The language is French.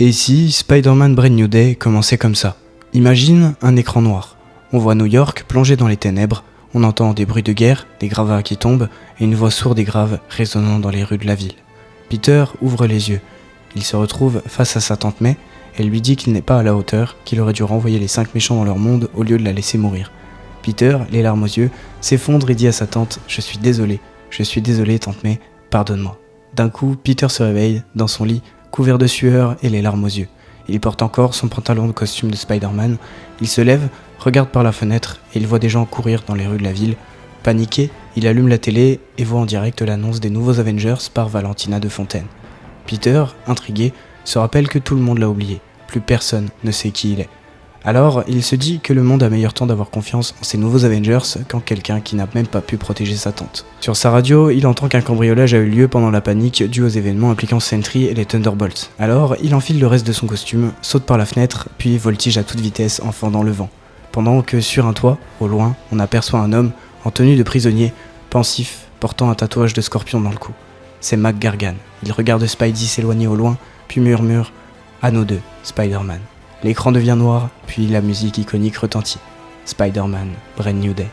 Et si Spider-Man Brand New Day commençait comme ça? Imagine un écran noir. On voit New York plongé dans les ténèbres, on entend des bruits de guerre, des gravats qui tombent et une voix sourde et grave résonnant dans les rues de la ville. Peter ouvre les yeux. Il se retrouve face à sa tante May. Elle lui dit qu'il n'est pas à la hauteur, qu'il aurait dû renvoyer les 5 méchants dans leur monde au lieu de la laisser mourir. Peter, les larmes aux yeux, s'effondre et dit à sa tante « Je suis désolé, tante May, pardonne-moi ». D'un coup, Peter se réveille, dans son lit, couvert de sueur et les larmes aux yeux. Il porte encore son pantalon de costume de Spider-Man. Il se lève, regarde par la fenêtre et il voit des gens courir dans les rues de la ville. Paniqué, il allume la télé et voit en direct l'annonce des nouveaux Avengers par Valentina de Fontaine. Peter, intrigué, se rappelle que tout le monde l'a oublié. Plus personne ne sait qui il est. Alors, il se dit que le monde a meilleur temps d'avoir confiance en ces nouveaux Avengers qu'en quelqu'un qui n'a même pas pu protéger sa tante. Sur sa radio, il entend qu'un cambriolage a eu lieu pendant la panique due aux événements impliquant Sentry et les Thunderbolts. Alors, il enfile le reste de son costume, saute par la fenêtre, puis voltige à toute vitesse en fendant le vent. Pendant que sur un toit, au loin, on aperçoit un homme en tenue de prisonnier, pensif, portant un tatouage de scorpion dans le cou. C'est Mac Gargan. Il regarde Spidey s'éloigner au loin, puis murmure « À nous deux, Spider-Man ». L'écran devient noir, puis la musique iconique retentit. Spider-Man, Brand New Day.